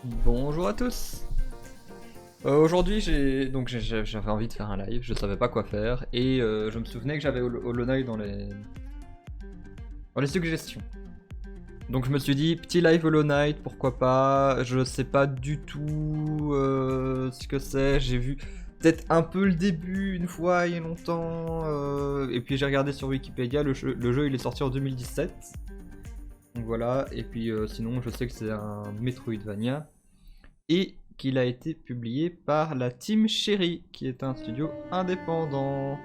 Bonjour à tous. Aujourd'hui j'avais envie de faire un live, je savais pas quoi faire et je me souvenais que j'avais Hollow Knight dans les suggestions. Donc je me suis dit petit live Hollow Knight, pourquoi pas. Je sais pas du tout ce que c'est. J'ai vu peut-être un peu le début une fois il y a longtemps et puis j'ai regardé sur Wikipédia, le jeu il est sorti en 2017. Donc voilà, et puis sinon je sais que c'est un Metroidvania et qu'il a été publié par la Team Cherry, qui est un studio indépendant.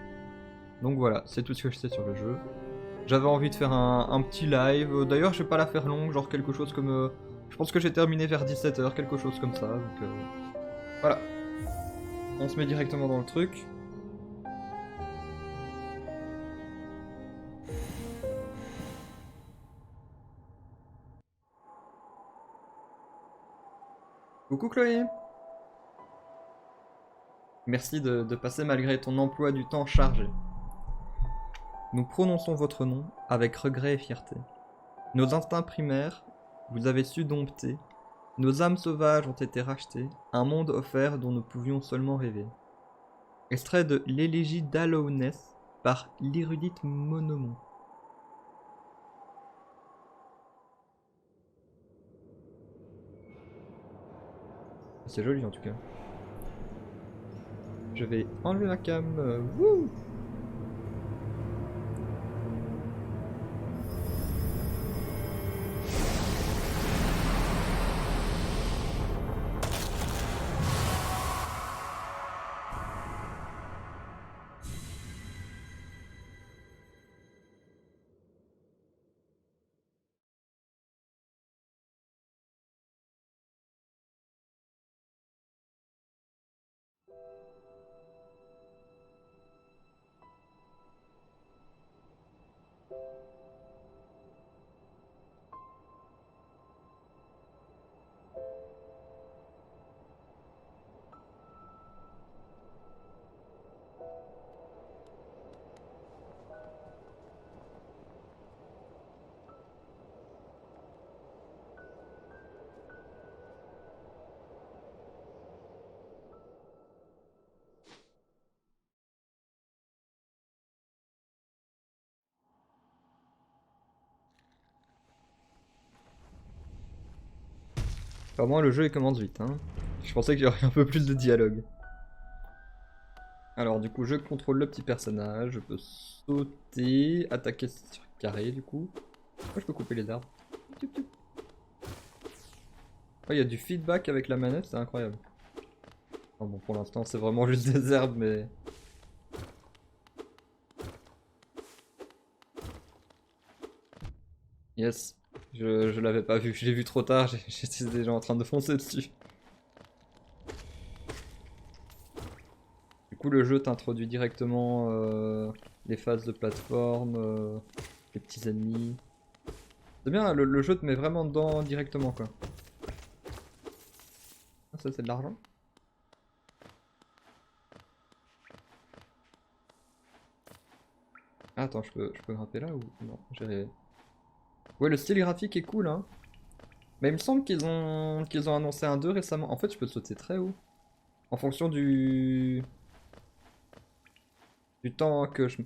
Donc voilà, c'est tout ce que je sais sur le jeu. J'avais envie de faire un petit live. D'ailleurs, je vais pas la faire longue, genre quelque chose comme. Je pense que j'ai terminé vers 17h, quelque chose comme ça. Donc voilà, on se met directement dans le truc. Coucou Chloé. Merci de passer malgré ton emploi du temps chargé. Nous prononçons votre nom avec regret et fierté. Nos instincts primaires, vous avez su dompter. Nos âmes sauvages ont été rachetées, un monde offert dont nous pouvions seulement rêver. Extrait de l'élégie d'Alowness par l'érudite Monomon. C'est joli en tout cas. Je vais enlever ma cam. Wouh. Apparemment le jeu il commence vite. Hein. Je pensais qu'il y aurait un peu plus de dialogue. Alors du coup je contrôle le petit personnage, je peux sauter, attaquer sur carré du coup. Pourquoi je peux couper les arbres? Oh, il y a du feedback avec la manette, c'est incroyable. Oh, bon pour l'instant c'est vraiment juste des herbes mais... Yes, je l'avais pas vu, je l'ai vu trop tard, j'étais déjà en train de foncer dessus. Du coup le jeu t'introduit directement les phases de plateforme, les petits ennemis. C'est bien, le jeu te met vraiment dedans directement quoi. Ah, ça c'est de l'argent? Ah, attends, je peux grimper là ou non? J'ai... Ouais, le style graphique est cool hein. Mais il me semble qu'ils ont annoncé un 2 récemment. En fait, je peux sauter très haut. En fonction du temps que je...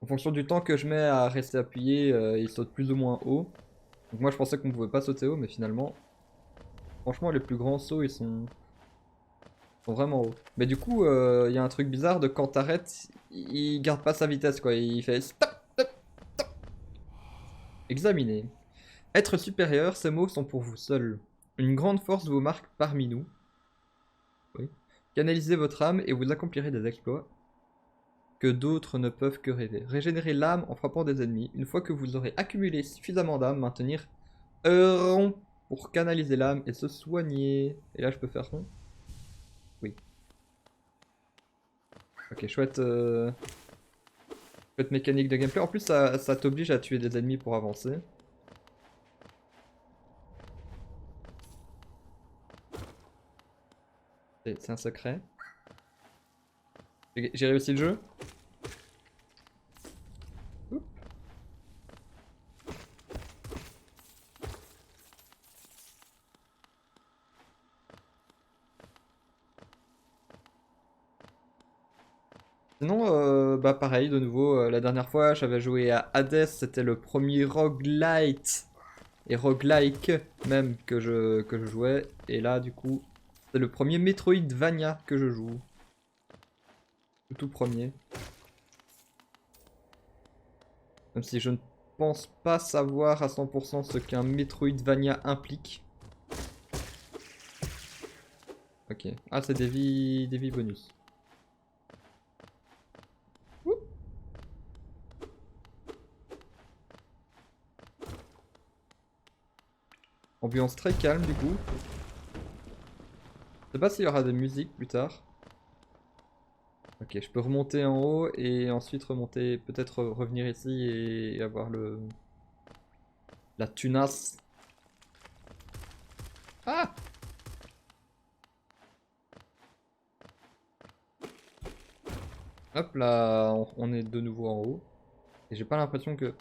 En fonction du temps que je mets à rester appuyé, il saute plus ou moins haut. Donc moi je pensais qu'on pouvait pas sauter haut, mais finalement, franchement les plus grands sauts ils sont vraiment hauts. Mais du coup, il y a un truc bizarre de quand t'arrêtes, il garde pas sa vitesse quoi, il fait stop, stop, stop. Examiner. Être supérieur, ces mots sont pour vous seul. Une grande force vous marque parmi nous. Oui. Canalisez votre âme et vous accomplirez des exploits que d'autres ne peuvent que rêver. Régénérez l'âme en frappant des ennemis. Une fois que vous aurez accumulé suffisamment d'âme, maintenir rond pour canaliser l'âme et se soigner. Et là, je peux faire rond? Oui. Ok, chouette mécanique de gameplay. En plus, ça t'oblige à tuer des ennemis pour avancer. C'est un secret. J'ai réussi le jeu. Oups. Sinon, bah pareil, de nouveau, la dernière fois j'avais joué à Hades, c'était le premier roguelite et roguelike même que je jouais. Et là, du coup, c'est le premier Metroidvania que je joue. Le tout premier. Même si je ne pense pas savoir à 100% ce qu'un Metroidvania implique. Ok. Ah, c'est des vies bonus. Ouh. Ambiance très calme du coup. Je sais pas s'il y aura des musiques plus tard. Ok, je peux remonter en haut et ensuite remonter, peut-être revenir ici et avoir la tunasse. Ah! Hop là, on est de nouveau en haut. Et j'ai pas l'impression que...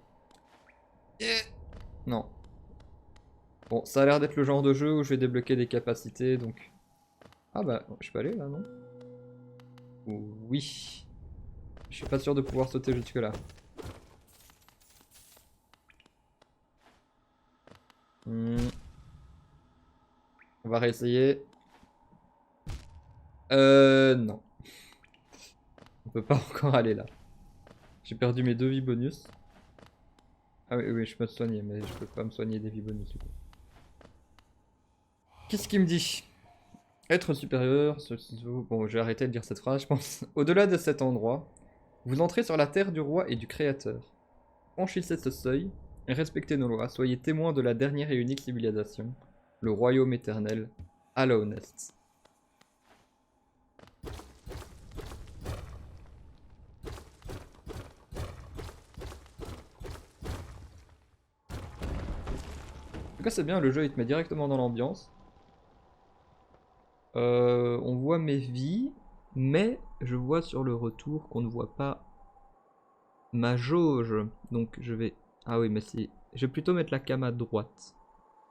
Non. Bon, ça a l'air d'être le genre de jeu où je vais débloquer des capacités, donc... Ah bah, je peux aller là, non? Oui. Je suis pas sûr de pouvoir sauter jusque là. Hmm. On va réessayer. Non. On peut pas encore aller là. J'ai perdu mes 2 vies bonus. Ah oui, oui, je peux me soigner, mais je peux pas me soigner des vies bonus du coup. Qu'est-ce qu'il me dit? Être supérieur, bon, je vais arrêter de dire cette phrase, je pense. Au-delà de cet endroit, vous entrez sur la terre du roi et du créateur. Franchissez ce seuil, et respectez nos lois, soyez témoins de la dernière et unique civilisation, le royaume éternel, Alonest. En tout cas, c'est bien, le jeu il te met directement dans l'ambiance. On voit mes vies, mais je vois sur le retour qu'on ne voit pas ma jauge. Donc je vais... Ah oui, mais si... Je vais plutôt mettre la cam à droite.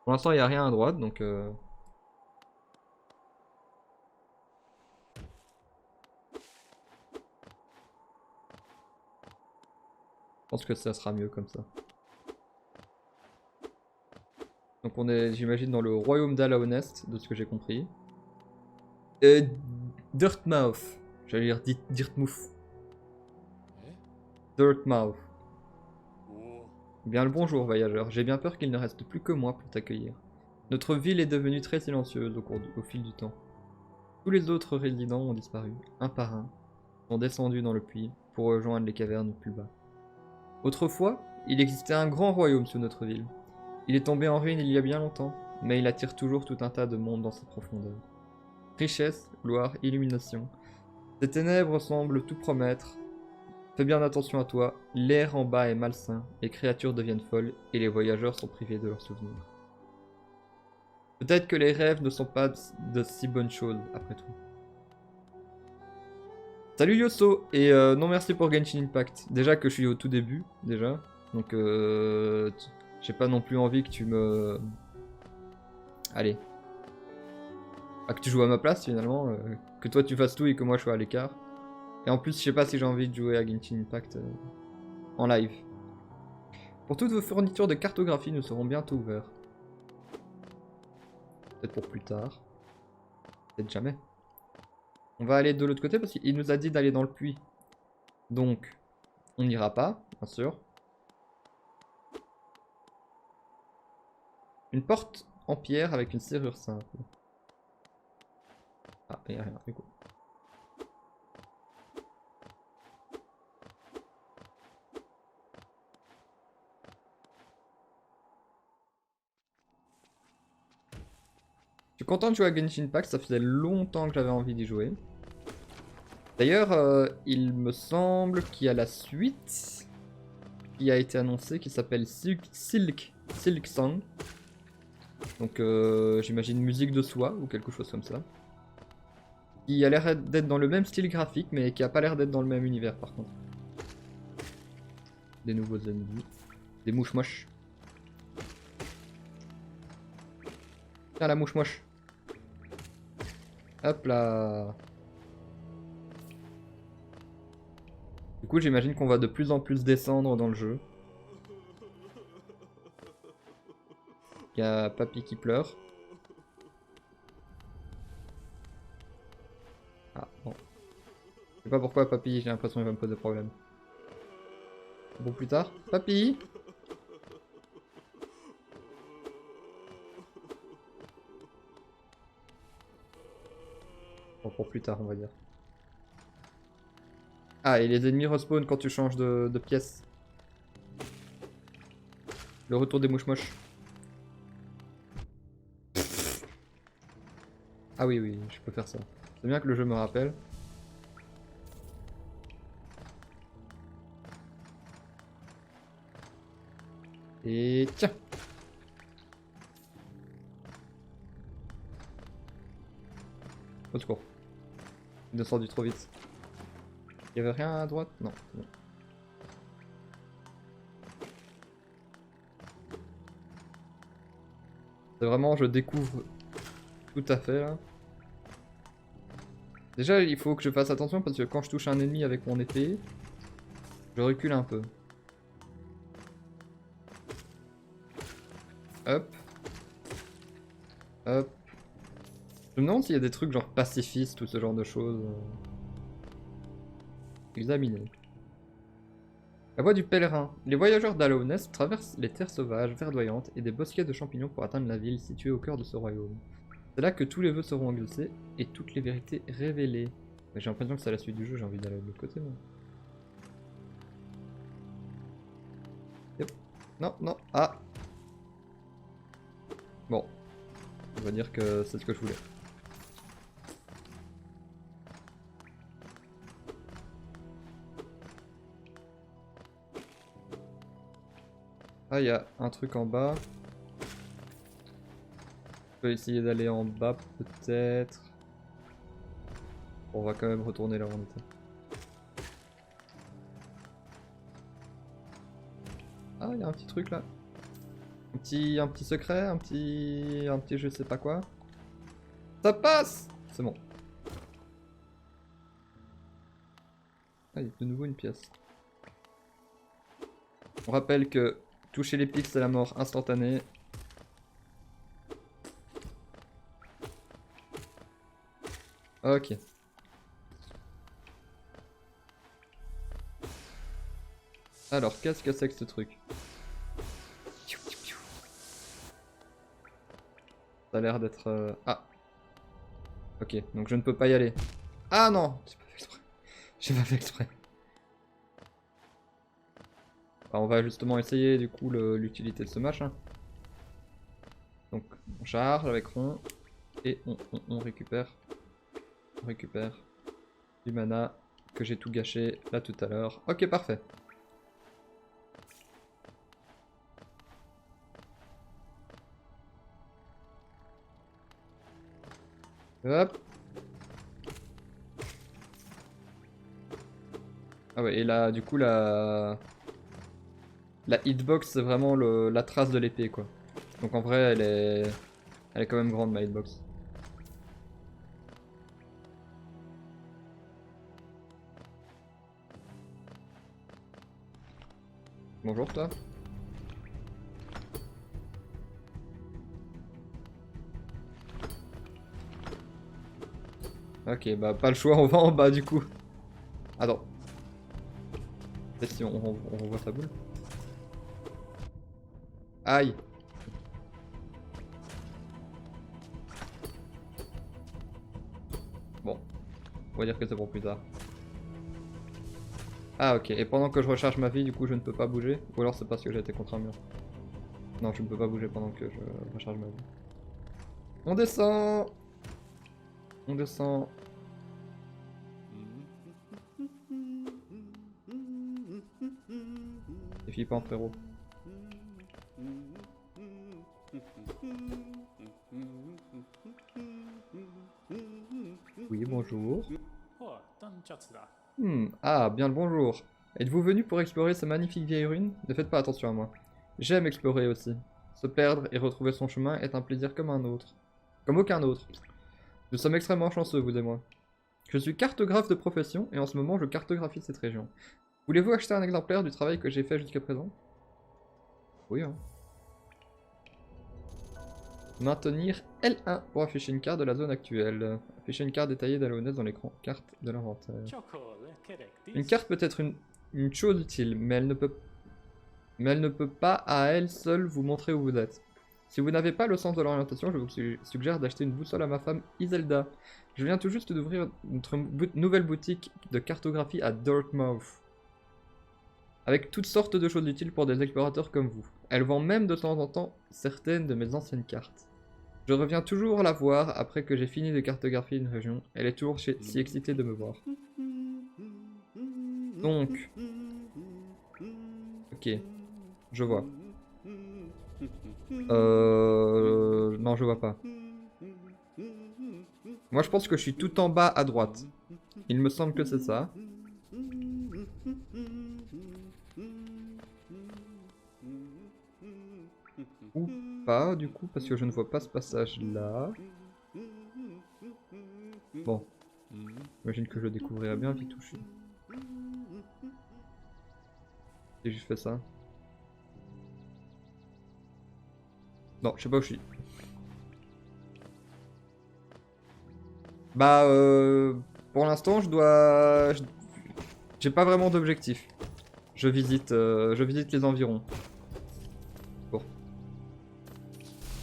Pour l'instant, il n'y a rien à droite, donc... Je pense que ça sera mieux comme ça. Donc on est, j'imagine, dans le royaume d'Alaonest, de ce que j'ai compris. Dirtmouth. J'allais dire Dirtmouth. Dirtmouth. Bien le bonjour, voyageur. J'ai bien peur qu'il ne reste plus que moi pour t'accueillir. Notre ville est devenue très silencieuse au fil du temps. Tous les autres résidents ont disparu, un par un, sont descendus dans le puits pour rejoindre les cavernes plus bas. Autrefois, il existait un grand royaume sous notre ville. Il est tombé en ruine il y a bien longtemps, mais il attire toujours tout un tas de monde dans ses profondeurs. Richesse, gloire, illumination. Ces ténèbres semblent tout promettre. Fais bien attention à toi, l'air en bas est malsain, les créatures deviennent folles et les voyageurs sont privés de leurs souvenirs. Peut-être que les rêves ne sont pas de si bonnes choses, après tout. Salut Yosso, et non merci pour Genshin Impact. Déjà que je suis au tout début, déjà. Donc j'ai pas non plus envie que tu me... Allez. Ah, que tu joues à ma place finalement. Que toi tu fasses tout et que moi je sois à l'écart. Et en plus je sais pas si j'ai envie de jouer à Genshin Impact en live. Pour toutes vos fournitures de cartographie, nous serons bientôt ouverts. Peut-être pour plus tard. Peut-être jamais. On va aller de l'autre côté parce qu'il nous a dit d'aller dans le puits. Donc, on n'ira pas, bien sûr. Une porte en pierre avec une serrure simple. Ah, il n'y a rien, du coup. Je suis content de jouer à Genshin Impact, ça faisait longtemps que j'avais envie d'y jouer. D'ailleurs, il me semble qu'il y a la suite qui a été annoncée qui s'appelle Silk Song. Donc j'imagine musique de soie ou quelque chose comme ça. Qui a l'air d'être dans le même style graphique mais qui a pas l'air d'être dans le même univers par contre. Des nouveaux ennemis. Des mouches moches. Tiens la mouche moche. Hop là. coup, j'imagine qu'on va de plus en plus descendre dans le jeu. Il y a Papy qui pleure. Ah, bon. Je sais pas pourquoi Papy, j'ai l'impression qu'il va me poser problème. Bon, plus tard. Papy! Bon, pour plus tard, on va dire. Ah, et les ennemis respawn quand tu changes de pièce. Le retour des mouches moches. Ah oui, oui, je peux faire ça. C'est bien que le jeu me rappelle. Et tiens! Au secours. Il est descendu trop vite. Il y avait rien à droite? Non. Non. C'est vraiment, je découvre tout à fait là. Déjà, il faut que je fasse attention parce que quand je touche un ennemi avec mon épée, je recule un peu. Hop. Hop. Je me demande s'il y a des trucs genre pacifistes ou ce genre de choses. Examiner. La voie du pèlerin. Les voyageurs d'Alownest traversent les terres sauvages, verdoyantes et des bosquets de champignons pour atteindre la ville située au cœur de ce royaume. C'est là que tous les vœux seront exaucés et toutes les vérités révélées. J'ai l'impression que c'est la suite du jeu, j'ai envie d'aller de l'autre côté moi. Yep. Non, non, ah. Bon. On va dire que c'est ce que je voulais. Ah, il y a un truc en bas. Je peux essayer d'aller en bas peut-être. On va quand même retourner là où on était. Ah, il y a un petit truc là. Un petit secret, un petit je sais pas quoi. Ça passe! C'est bon. Ah, il y a de nouveau une pièce. On rappelle que toucher les pics c'est la mort instantanée. Ok. Alors, qu'est-ce que c'est que ce truc? Ça a l'air d'être... Ah. Ok, donc je ne peux pas y aller. Ah non! J'ai pas fait exprès. J'ai pas fait exprès. Alors, on va justement essayer du coup l'utilité de ce machin. Donc on charge avec rond et on récupère. On récupère du mana que j'ai tout gâché là tout à l'heure. Ok, parfait. Hop. Ah ouais, et là du coup la hitbox c'est vraiment la trace de l'épée quoi. Donc en vrai elle est quand même grande ma hitbox. Bonjour toi. Ok, bah pas le choix, on va en bas du coup. Attends. Peut-être si on revoit sa boule. Aïe. Bon. On va dire que c'est pour plus tard. Ah ok, et pendant que je recharge ma vie, du coup je ne peux pas bouger. Ou alors c'est parce que j'ai été contre un mur. Non, je ne peux pas bouger pendant que je recharge ma vie. On descend. On descend. C'est flippant frérot. Oui, bonjour. Ah, bien le bonjour. Êtes-vous venu pour explorer ces magnifiques vieilles ruines? Ne faites pas attention à moi. J'aime explorer aussi. Se perdre et retrouver son chemin est un plaisir comme un autre. Comme aucun autre. Nous sommes extrêmement chanceux, vous et moi. Je suis cartographe de profession et en ce moment je cartographie cette région. Voulez-vous acheter un exemplaire du travail que j'ai fait jusqu'à présent? Oui, hein. Maintenir L1 pour afficher une carte de la zone actuelle. Afficher une carte détaillée d'Alones dans l'écran carte de l'inventaire. Une carte peut être une chose utile, mais elle ne peut pas à elle seule vous montrer où vous êtes. Si vous n'avez pas le sens de l'orientation, je vous suggère d'acheter une boussole à ma femme Iselda. Je viens tout juste d'ouvrir notre nouvelle boutique de cartographie à Dartmouth, avec toutes sortes de choses utiles pour des explorateurs comme vous. Elle vend même de temps en temps certaines de mes anciennes cartes. Je reviens toujours la voir après que j'ai fini de cartographier une région. Elle est toujours si excitée de me voir. Donc... Ok, je vois. Non, je vois pas. Moi, je pense que je suis tout en bas à droite. Il me semble que c'est ça. Ou pas, du coup, parce que je ne vois pas ce passage-là. Bon. J'imagine que je le découvrirai bien vite touché. Et j'ai fait ça. Non, je sais pas où je suis. Bah, pour l'instant, j'ai pas vraiment d'objectif. Je visite les environs. Bon.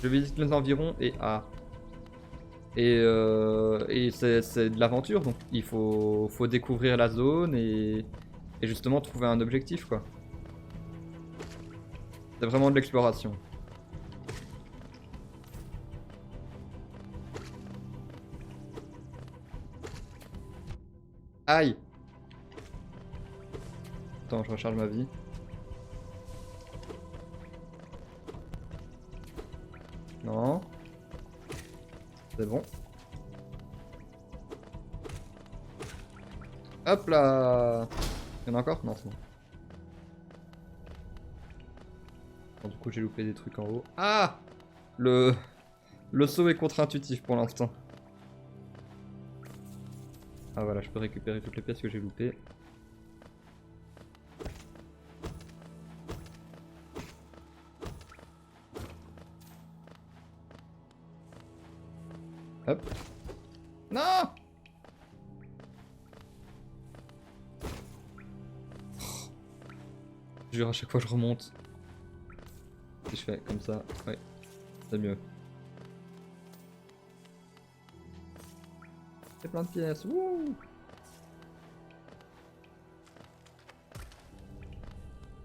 Je visite les environs et ah. Et c'est de l'aventure, donc il faut découvrir la zone et justement trouver un objectif, quoi. C'est vraiment de l'exploration. Aïe! Attends, je recharge ma vie. Non. C'est bon. Hop là! Il y en a encore? Non, c'est bon. Bon, du coup, j'ai loupé des trucs en haut. Ah! Le saut est contre-intuitif pour l'instant. Ah voilà, je peux récupérer toutes les pièces que j'ai loupées. Hop. Non! Jure, à chaque fois je remonte. Si je fais comme ça, ouais, c'est mieux. C'est plein de pièces, wouh!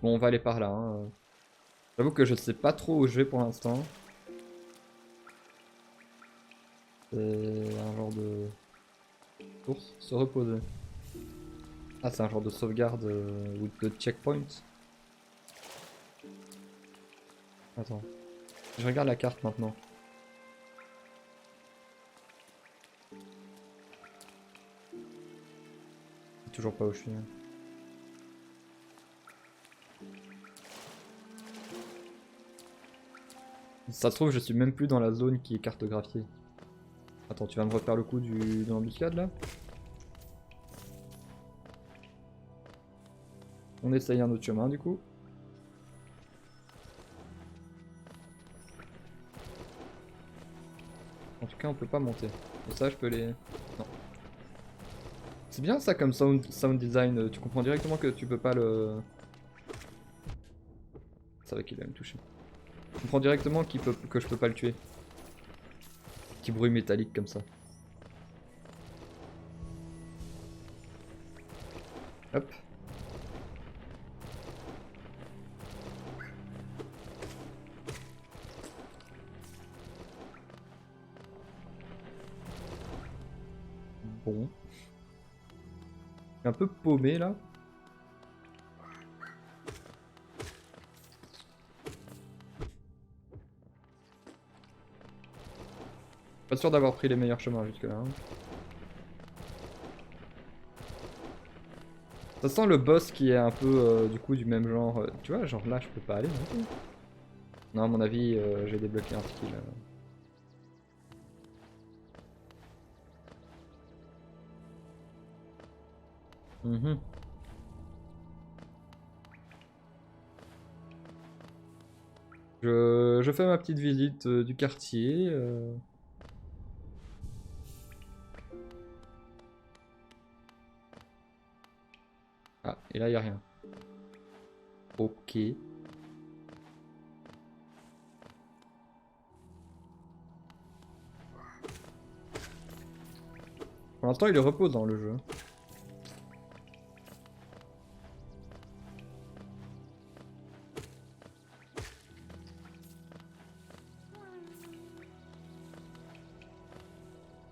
Bon, on va aller par là, hein. J'avoue que je sais pas trop où je vais pour l'instant. C'est un genre de... Source, se reposer. Ah, c'est un genre de sauvegarde ou de checkpoint. Attends. Je regarde la carte maintenant. Toujours pas où je suis. Hein. Si ça se trouve, je suis même plus dans la zone qui est cartographiée. Attends, tu vas me refaire le coup de l'embuscade là? On essaye un autre chemin du coup. En tout cas, on peut pas monter. Et ça, je peux les... Non. C'est bien ça comme sound design. Tu comprends directement que tu peux pas le... C'est vrai qu'il va me toucher. Tu comprends directement que je peux pas le tuer. Petit bruit métallique comme ça. Hop. Bon. Un peu paumé là. Pas sûr d'avoir pris les meilleurs chemins jusque là. Hein. Ça sent le boss qui est un peu du coup du même genre. Tu vois, genre là je peux pas aller non plus. Non, à mon avis, j'ai débloqué un skill. Mhm. Je fais ma petite visite du quartier. Ah, et là, il a rien. Ok. Pour l'instant, il est reposant le jeu.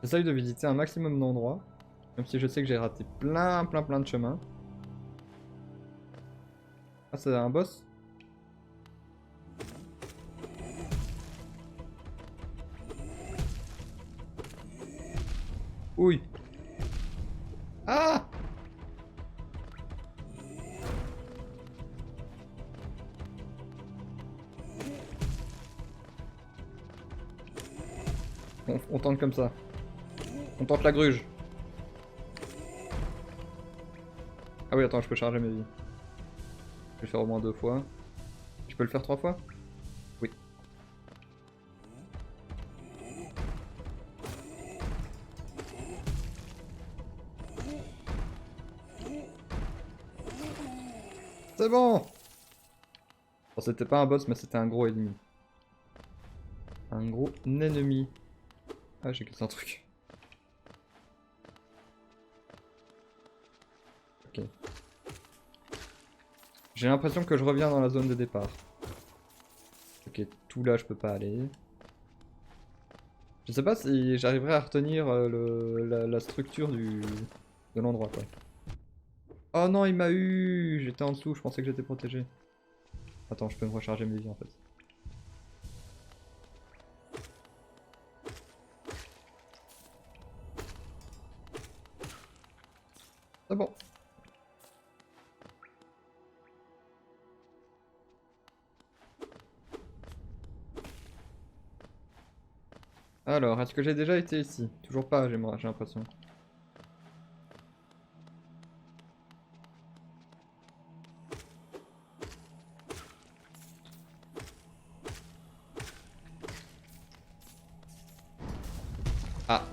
J'essaye de visiter un maximum d'endroits. Même si je sais que j'ai raté plein de chemins. Ah, c'est un boss? Oui. Ah! On tente comme ça. On tente la gruge. Ah oui, attends, je peux charger mes vies. Je vais le faire au moins 2 fois. Je peux le faire 3 fois? Oui. C'est bon! Bon, c'était pas un boss, mais c'était un gros ennemi. Un gros ennemi. Ah, j'ai cassé un truc. Ok. J'ai l'impression que je reviens dans la zone de départ. Ok, tout là, je peux pas aller. Je sais pas si j'arriverai à retenir la structure de l'endroit, quoi. Oh non, il m'a eu! J'étais en dessous, je pensais que j'étais protégé. Attends, je peux me recharger mes vies, en fait. C'est bon. Alors, est-ce que j'ai déjà été ici? Toujours pas, j'ai l'impression. Ah.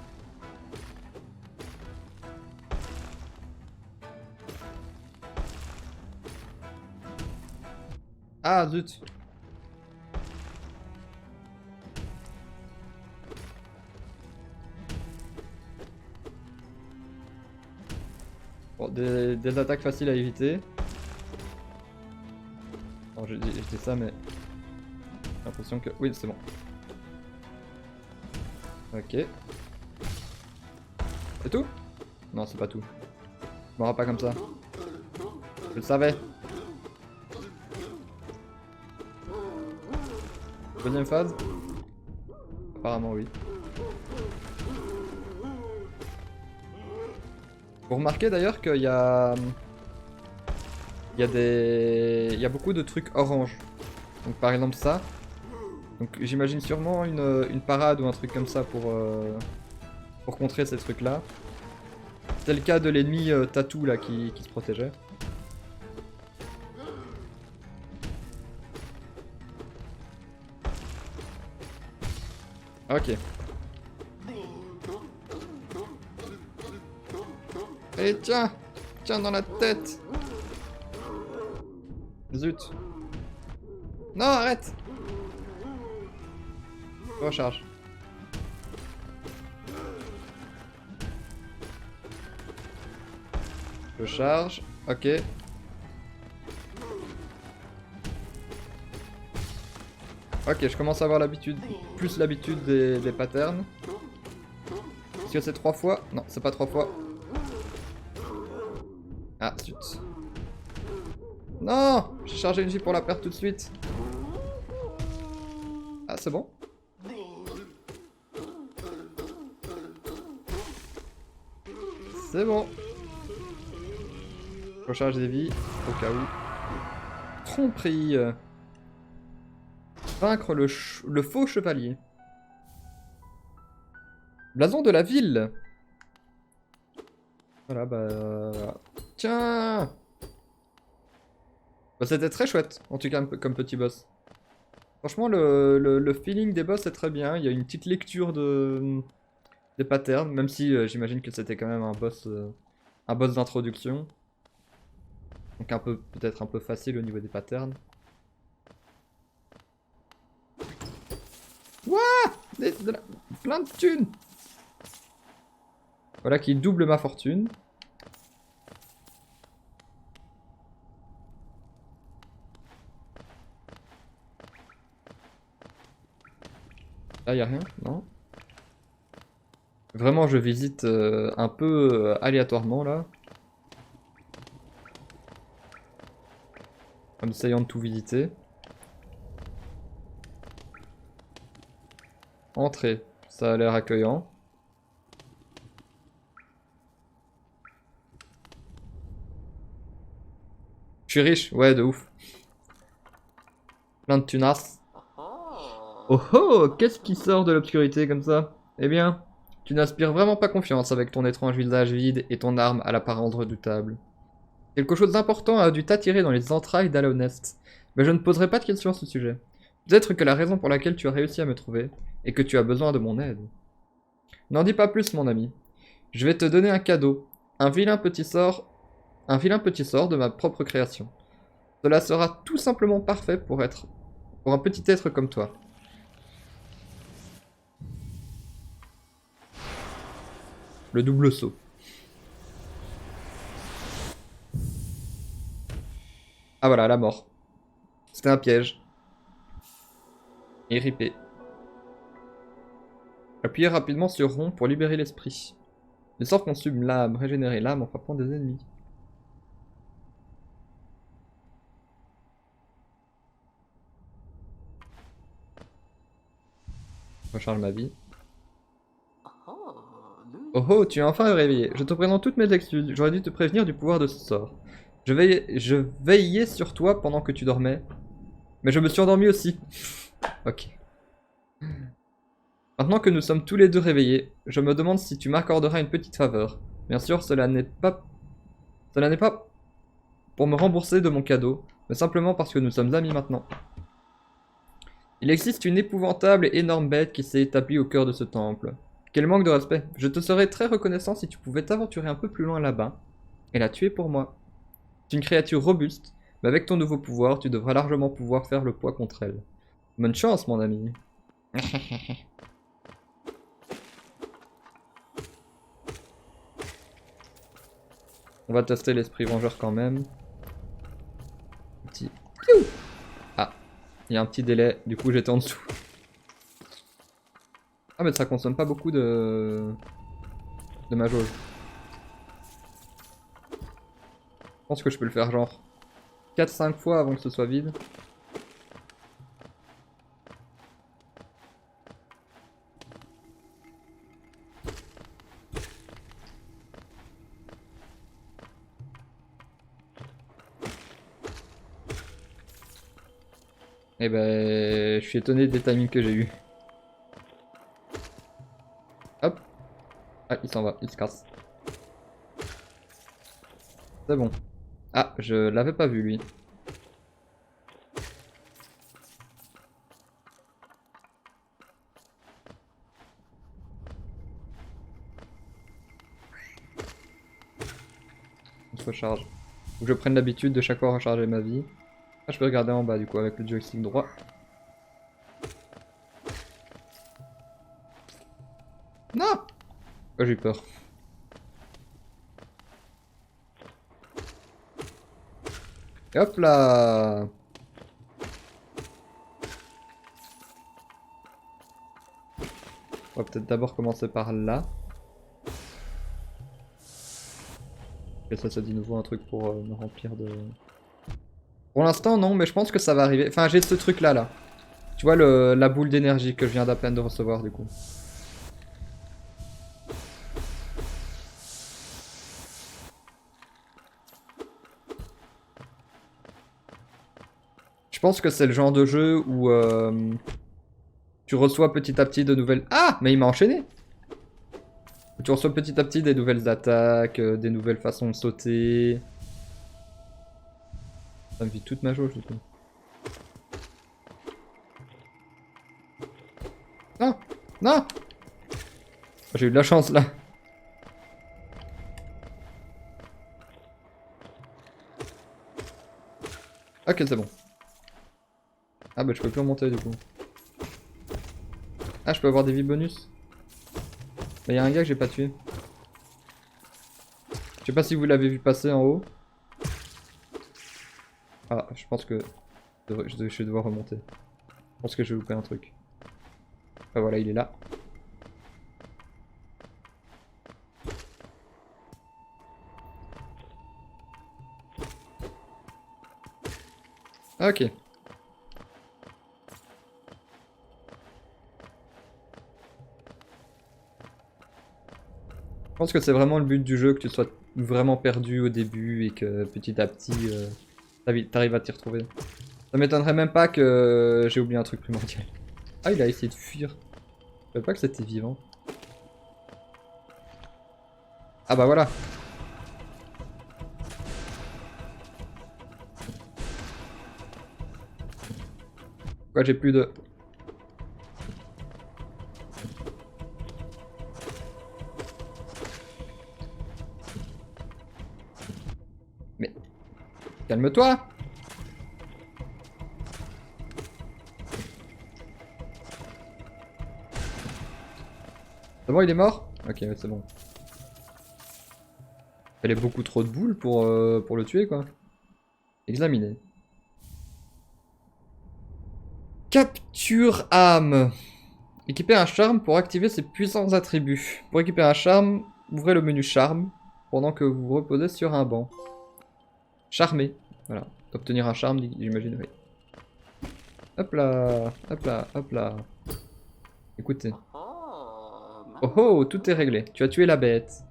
Ah, zut! Bon, des attaques faciles à éviter. Bon, je dis ça, mais j'ai l'impression que... Oui, c'est bon. Ok. C'est tout? Non, c'est pas tout. Je m'en pas comme ça. Je le savais. Deuxième phase? Apparemment, oui. Vous remarquez d'ailleurs qu'il y a... Il y a beaucoup de trucs orange. Donc par exemple ça. Donc j'imagine sûrement une parade ou un truc comme ça pour contrer ces trucs là. C'est le cas de l'ennemi Tatou là qui se protégeait. Ok. Et tiens! Tiens dans la tête! Zut! Non, arrête! Recharge. Je charge. Ok. Ok, je commence à avoir l'habitude, plus l'habitude des patterns. Est-ce que c'est 3 fois? Non, c'est pas 3 fois. Ah, zut. Non! J'ai chargé une vie pour la perdre tout de suite. Ah, c'est bon? C'est bon. Recharge des vies, au cas où. Tromperie. Vaincre le faux chevalier. Blason de la ville. Voilà, bah... Tiens! Bah, c'était très chouette, en tout cas, comme petit boss. Franchement, le feeling des boss est très bien. Il y a une petite lecture des patterns, même si j'imagine que c'était quand même un boss d'introduction. Donc peut-être un peu facile au niveau des patterns. Wouah, plein de thunes. Voilà qui double ma fortune. Là, y a rien, non? Vraiment, je visite un peu aléatoirement, là. En essayant de tout visiter. Entrée. Ça a l'air accueillant. Je suis riche, ouais, de ouf. Plein de tunas. Oh oh, qu'est-ce qui sort de l'obscurité comme ça? Eh bien, tu n'inspires vraiment pas confiance avec ton étrange visage vide et ton arme à l'apparence redoutable. Quelque chose d'important a dû t'attirer dans les entrailles d'Alonest, mais je ne poserai pas de questions à ce sujet. Peut-être que la raison pour laquelle tu as réussi à me trouver est que tu as besoin de mon aide. N'en dis pas plus, mon ami. Je vais te donner un cadeau, un vilain petit sort de ma propre création. Cela sera tout simplement parfait pour un petit être comme toi. Le double saut. Ah voilà, la mort. C'était un piège. Et ripé. Appuyez rapidement sur rond pour libérer l'esprit. Le sort consume l'âme, régénérer l'âme en frappant des ennemis. Recharge ma vie. Oh oh, tu es enfin réveillé. Je te présente toutes mes excuses. J'aurais dû te prévenir du pouvoir de ce sort. Je veillais sur toi pendant que tu dormais. Mais je me suis endormi aussi. Ok. Maintenant que nous sommes tous les deux réveillés, je me demande si tu m'accorderas une petite faveur. Bien sûr, Cela n'est pas pour me rembourser de mon cadeau, mais simplement parce que nous sommes amis maintenant. Il existe une épouvantable et énorme bête qui s'est établie au cœur de ce temple. Quel manque de respect. Je te serais très reconnaissant si tu pouvais t'aventurer un peu plus loin là-bas et la tuer pour moi. C'est une créature robuste, mais avec ton nouveau pouvoir, tu devras largement pouvoir faire le poids contre elle. Bonne chance, mon ami. On va tester l'esprit vengeur quand même. Petit... Ah, il y a un petit délai, du coup j'étais en dessous. Ah mais ça consomme pas beaucoup de ma jauge. Je pense que je peux le faire genre 4-5 fois avant que ce soit vide. Et ben, je suis étonné des timings que j'ai eu. Hop. Ah, il s'en va, il se casse. C'est bon. Ah, je l'avais pas vu lui. On se recharge. Faut que je prenne l'habitude de chaque fois recharger ma vie. Ah, je peux regarder en bas du coup avec le joystick droit. Non! Oh, j'ai eu peur. Et hop là! On va peut-être d'abord commencer par là. Et ça dit nouveau un truc pour me remplir de... Pour l'instant, non, mais je pense que ça va arriver. Enfin, j'ai ce truc-là, là. Tu vois, la boule d'énergie que je viens d'à peine de recevoir, du coup. Je pense que c'est le genre de jeu où tu reçois petit à petit de nouvelles... Ah! Mais il m'a enchaîné! Tu reçois petit à petit des nouvelles attaques, des nouvelles façons de sauter. Ça me vide toute ma jauge, du coup. Non! Non! J'ai eu de la chance là. Ok, c'est bon. Ah bah je peux plus remonter du coup. Ah, je peux avoir des vies bonus. Bah y'a un gars que j'ai pas tué. Je sais pas si vous l'avez vu passer en haut. Ah, je pense que je vais devoir remonter. Je pense que je vais louper un truc. Ah voilà, il est là. Ok. Je pense que c'est vraiment le but du jeu, que tu sois vraiment perdu au début et que petit à petit, t'arrives à t'y retrouver. Ça m'étonnerait même pas que j'ai oublié un truc primordial. Ah, il a essayé de fuir. Je savais pas que c'était vivant. Ah bah voilà. Pourquoi j'ai plus de... Mais... Calme-toi! C'est bon, il est mort? Ok, ouais, c'est bon. Elle est beaucoup trop de boules pour le tuer, quoi. Examiner. Capture âme. Équiper un charme pour activer ses puissants attributs. Pour équiper un charme, ouvrez le menu charme pendant que vous reposez sur un banc. Charmer. Voilà. Obtenir un charme, j'imagine, oui. Hop là, hop là, hop là. Écoutez. Oh oh, tout est réglé. Tu as tué la bête.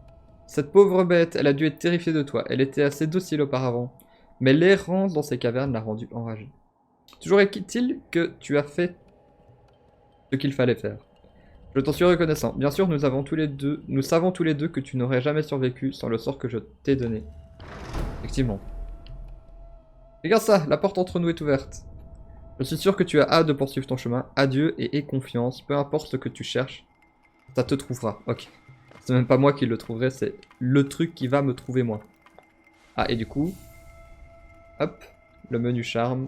Cette pauvre bête, elle a dû être terrifiée de toi. Elle était assez docile auparavant. Mais l'errance dans ces cavernes l'a rendue enragée. Toujours est-il que tu as fait ce qu'il fallait faire. Je t'en suis reconnaissant. Bien sûr, nous savons tous les deux que tu n'aurais jamais survécu sans le sort que je t'ai donné. Effectivement. Regarde ça, la porte entre nous est ouverte. Je suis sûr que tu as hâte de poursuivre ton chemin. Adieu et aie confiance. Peu importe ce que tu cherches, ça te trouvera. Ok. C'est même pas moi qui le trouverai, c'est le truc qui va me trouver moi. Ah, et du coup... Hop, le menu charme.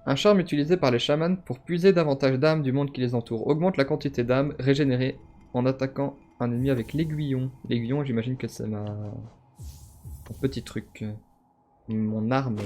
Un charme utilisé par les chamans pour puiser davantage d'âmes du monde qui les entoure. Augmente la quantité d'âmes régénérées en attaquant un ennemi avec l'aiguillon. L'aiguillon, j'imagine que c'est mon petit truc. Mon arme.